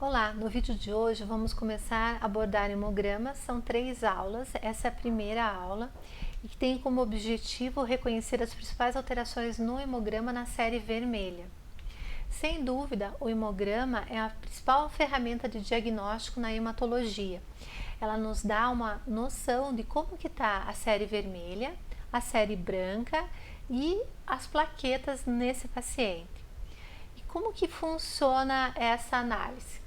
Olá, no vídeo de hoje vamos começar a abordar hemogramas. São 3 aulas, essa é a primeira aula e que tem como objetivo reconhecer as principais alterações no hemograma na série vermelha. Sem dúvida, o hemograma é a principal ferramenta de diagnóstico na hematologia. Ela nos dá uma noção de como que está a série vermelha, a série branca e as plaquetas nesse paciente. E como que funciona essa análise?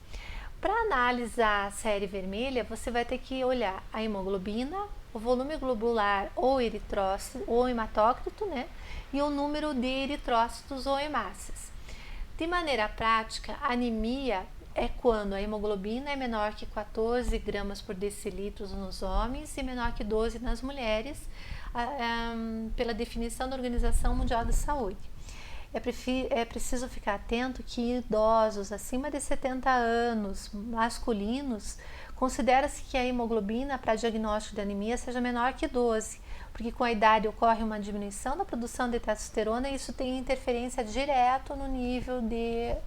Para analisar a série vermelha, você vai ter que olhar a hemoglobina, o volume globular ou eritrócito ou hematócrito, né? E o número de eritrócitos ou hemácias. De maneira prática, a anemia é quando a hemoglobina é menor que 14 gramas por decilitro nos homens e menor que 12 nas mulheres, pela definição da Organização Mundial da Saúde. É preciso ficar atento que idosos acima de 70 anos, masculinos, considera-se que a hemoglobina para diagnóstico de anemia seja menor que 12, porque com a idade ocorre uma diminuição da produção de testosterona e isso tem interferência direta no nível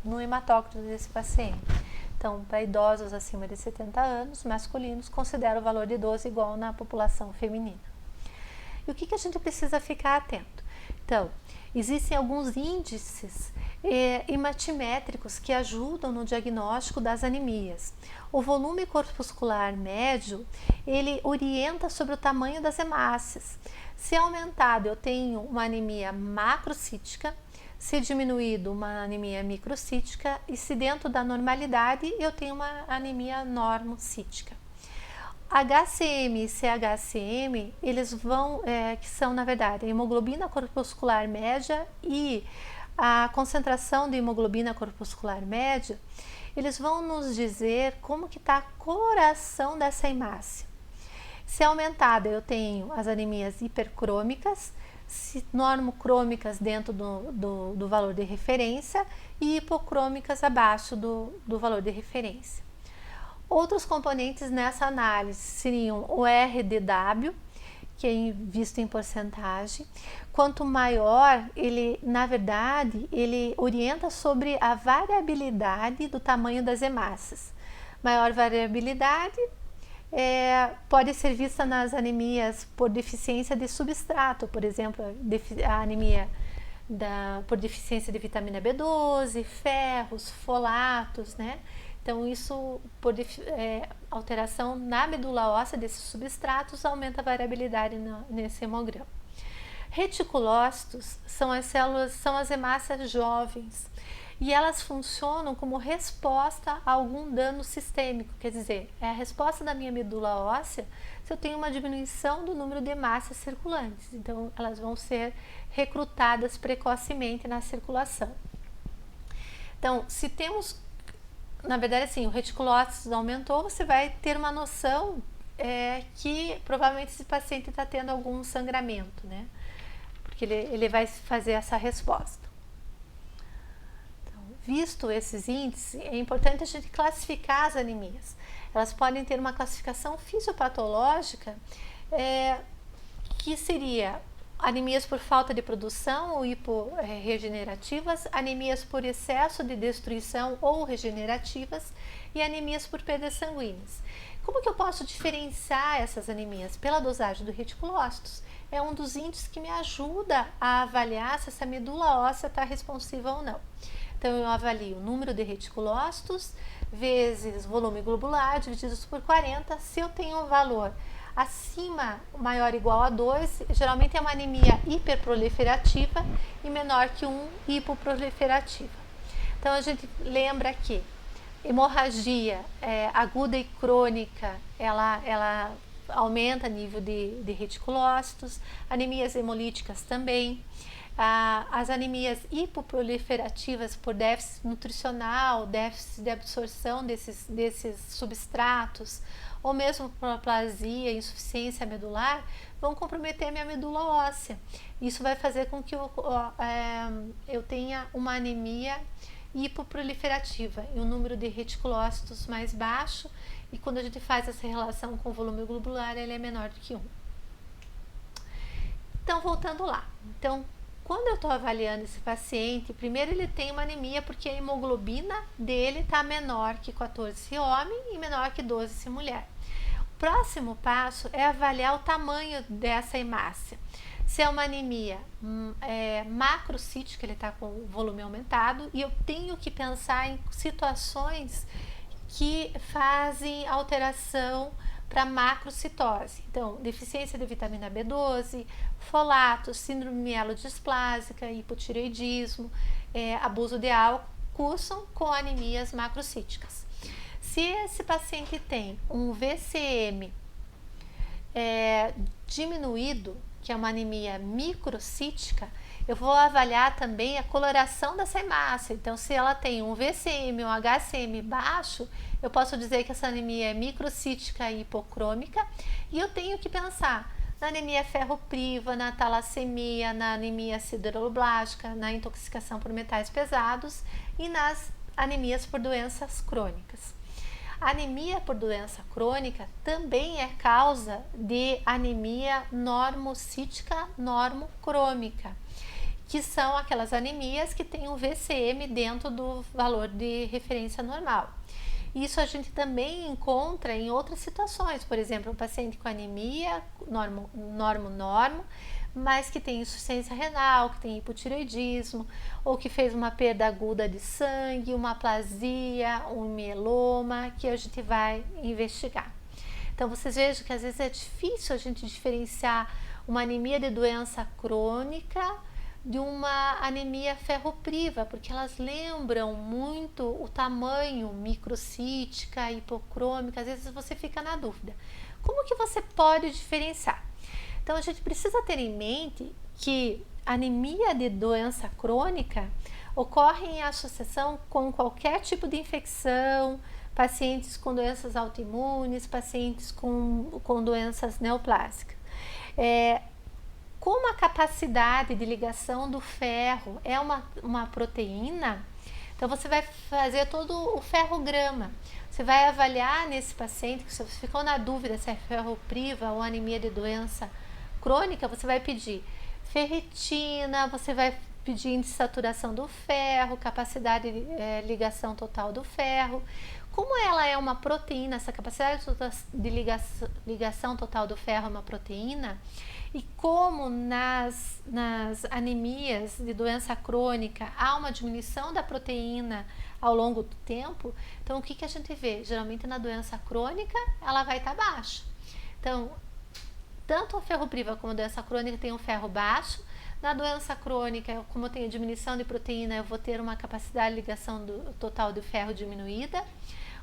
no hematócrito desse paciente. Então, para idosos acima de 70 anos, masculinos, considera o valor de 12 igual na população feminina. E o que a gente precisa ficar atento? Então, existem alguns índices hematimétricos que ajudam no diagnóstico das anemias. O volume corpuscular médio, ele orienta sobre o tamanho das hemácias. Se aumentado, eu tenho uma anemia macrocítica, se diminuído, uma anemia microcítica, e se dentro da normalidade, eu tenho uma anemia normocítica. HCM e CHCM, eles vão, que são na verdade a hemoglobina corpuscular média e a concentração de hemoglobina corpuscular média, eles vão nos dizer como que está a coloração dessa hemácia. Se aumentada, eu tenho as anemias hipercrômicas, normocrômicas dentro do valor de referência e hipocrômicas abaixo do valor de referência. Outros componentes nessa análise seriam o RDW, que é visto em porcentagem. Quanto maior, na verdade, ele orienta sobre a variabilidade do tamanho das hemácias. Maior variabilidade pode ser vista nas anemias por deficiência de substrato, por exemplo, a anemia por deficiência de vitamina B12, ferros, folatos, né? Então, isso, por alteração na medula óssea desses substratos, aumenta a variabilidade nesse hemograma. Reticulócitos são as hemácias jovens e elas funcionam como resposta a algum dano sistêmico, quer dizer, é a resposta da minha medula óssea se eu tenho uma diminuição do número de hemácias circulantes. Então, elas vão ser recrutadas precocemente na circulação. Então, se temos, na verdade, assim, o reticulócitos aumentou, você vai ter uma noção que provavelmente esse paciente está tendo algum sangramento, né? Porque ele vai fazer essa resposta. Então, visto esses índices, é importante a gente classificar as anemias. Elas podem ter uma classificação fisiopatológica que seria anemias por falta de produção ou hiporregenerativas, anemias por excesso de destruição ou regenerativas e anemias por perdas sanguíneas. Como que eu posso diferenciar essas anemias? Pela dosagem do reticulócitos. É um dos índices que me ajuda a avaliar se essa medula óssea está responsiva ou não. Então, eu avalio o número de reticulócitos vezes volume globular divididos por 40. Se eu tenho um valor acima, maior ou igual a 2, geralmente é uma anemia hiperproliferativa e menor que 1, hipoproliferativa. Então, a gente lembra que hemorragia aguda e crônica, ela aumenta o nível de reticulócitos, anemias hemolíticas também. As anemias hipoproliferativas por déficit nutricional, déficit de absorção desses substratos, ou mesmo por aplasia, insuficiência medular, vão comprometer a minha medula óssea. Isso vai fazer com que eu tenha uma anemia hipoproliferativa e um número de reticulócitos mais baixo, e quando a gente faz essa relação com o volume globular, ele é menor do que 1. Então, voltando lá. Então, quando eu estou avaliando esse paciente, primeiro ele tem uma anemia porque a hemoglobina dele está menor que 14 se homem e menor que 12 se mulher. O próximo passo é avaliar o tamanho dessa hemácia. Se é uma anemia macrocítica, ele está com o volume aumentado, e eu tenho que pensar em situações que fazem alteração para macrocitose. Então, deficiência de vitamina B12, folato, síndrome mielodisplásica, hipotireoidismo, abuso de álcool, cursam com anemias macrocíticas. Se esse paciente tem um VCM diminuído, que é uma anemia microcítica, eu vou avaliar também a coloração dessa hemácia. Então, se ela tem um VCM ou um HCM baixo, eu posso dizer que essa anemia é microcítica e hipocrômica, e eu tenho que pensar na anemia ferropriva, na talassemia, na anemia sideroblástica, na intoxicação por metais pesados e nas anemias por doenças crônicas. A anemia por doença crônica também é causa de anemia normocítica normocrômica, que são aquelas anemias que têm um VCM dentro do valor de referência normal. Isso a gente também encontra em outras situações, por exemplo, um paciente com anemia normo, mas que tem insuficiência renal, que tem hipotireoidismo, ou que fez uma perda aguda de sangue, uma aplasia, um mieloma, que a gente vai investigar. Então, vocês vejam que às vezes é difícil a gente diferenciar uma anemia de doença crônica de uma anemia ferropriva, porque elas lembram muito o tamanho microcítica, hipocrômica, às vezes você fica na dúvida. Como que você pode diferenciar? Então, a gente precisa ter em mente que anemia de doença crônica ocorre em associação com qualquer tipo de infecção, pacientes com doenças autoimunes, pacientes com doenças neoplásicas. Como a capacidade de ligação do ferro é uma proteína, então você vai fazer todo o ferrograma. Você vai avaliar nesse paciente, se você ficou na dúvida se é ferropriva ou anemia de doença crônica, você vai pedir ferritina, você vai pedir índice de saturação do ferro, capacidade de ligação total do ferro. Como ela é uma proteína, essa capacidade de ligação total do ferro é uma proteína, e como nas anemias de doença crônica há uma diminuição da proteína ao longo do tempo, então o que a gente vê? Geralmente na doença crônica ela vai estar baixa. Então, tanto a ferropriva como a doença crônica tem um ferro baixo. Na doença crônica, como eu tenho diminuição de proteína, eu vou ter uma capacidade de ligação total do ferro diminuída.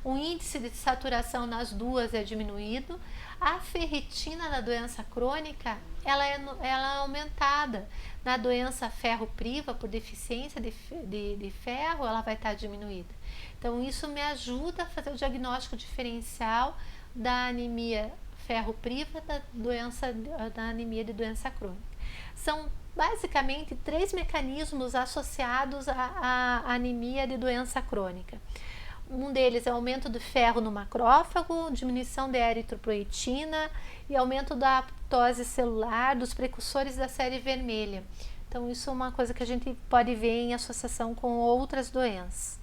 O índice de saturação nas duas é diminuído. A ferritina na doença crônica, ela é aumentada. Na doença ferropriva, por deficiência de ferro, ela vai estar diminuída. Então, isso me ajuda a fazer o diagnóstico diferencial da anemia ferropriva da anemia de doença crônica. São basicamente 3 mecanismos associados à anemia de doença crônica. Um deles é aumento do ferro no macrófago, diminuição da eritropoetina e aumento da apoptose celular dos precursores da série vermelha. Então, isso é uma coisa que a gente pode ver em associação com outras doenças.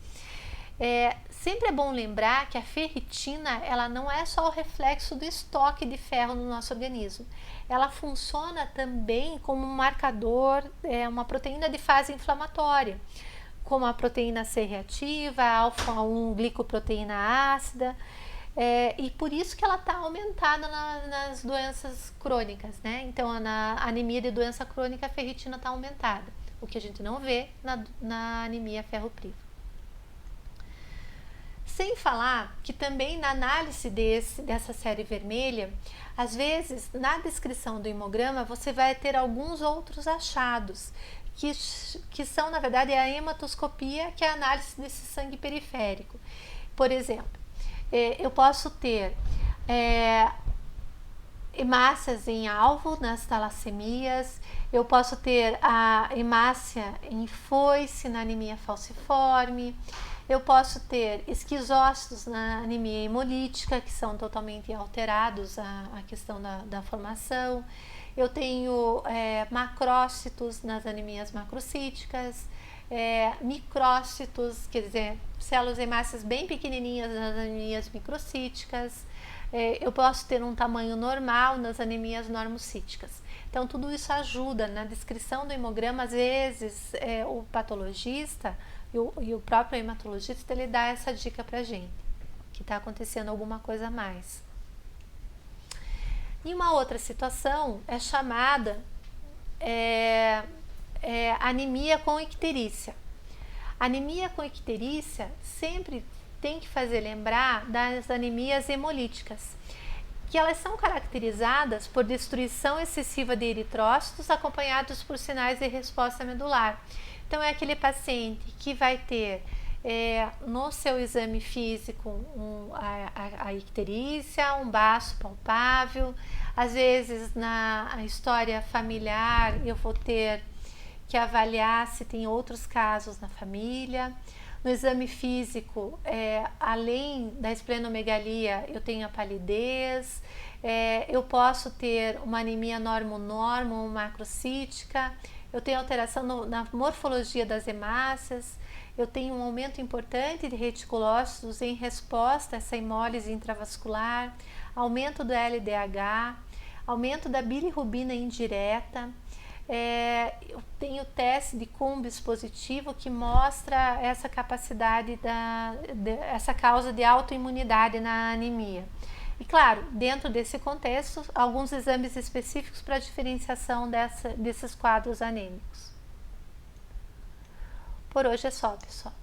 Sempre é bom lembrar que a ferritina, ela não é só o reflexo do estoque de ferro no nosso organismo. Ela funciona também como um marcador, uma proteína de fase inflamatória, como a proteína C reativa, a alfa-1 glicoproteína ácida, e por isso que ela está aumentada nas doenças crônicas, né? Então, na anemia de doença crônica, a ferritina está aumentada, o que a gente não vê na anemia ferropriva. Sem falar que também na análise dessa série vermelha, às vezes na descrição do hemograma você vai ter alguns outros achados, que são na verdade a hematoscopia, que é a análise desse sangue periférico. Por exemplo, eu posso ter hemácias em alvo nas talassemias, eu posso ter a hemácia em foice na anemia falciforme, eu posso ter esquizócitos na anemia hemolítica, que são totalmente alterados a questão da formação. eu tenho macrócitos nas anemias macrocíticas, micrócitos, quer dizer, células hemácias bem pequenininhas nas anemias microcíticas. Eu posso ter um tamanho normal nas anemias normocíticas. Então, tudo isso ajuda na descrição do hemograma. Às vezes, o patologista e o próprio hematologista, ele dá essa dica pra gente, que está acontecendo alguma coisa a mais. E uma outra situação é chamada anemia com icterícia. Anemia com icterícia sempre tem que fazer lembrar das anemias hemolíticas, que elas são caracterizadas por destruição excessiva de eritrócitos acompanhados por sinais de resposta medular. Então é aquele paciente que vai ter no seu exame físico a icterícia, um baço palpável. Às vezes na história familiar eu vou ter que avaliar se tem outros casos na família. No exame físico, além da esplenomegalia, eu tenho a palidez, eu posso ter uma anemia normo-normo, macrocítica, eu tenho alteração na morfologia das hemácias, eu tenho um aumento importante de reticulócitos em resposta a essa hemólise intravascular, aumento do LDH, aumento da bilirrubina indireta. Eu tenho teste de Cumbis positivo que mostra essa capacidade, essa causa de autoimunidade na anemia. E claro, dentro desse contexto, alguns exames específicos para diferenciação desses quadros anêmicos. Por hoje é só, pessoal.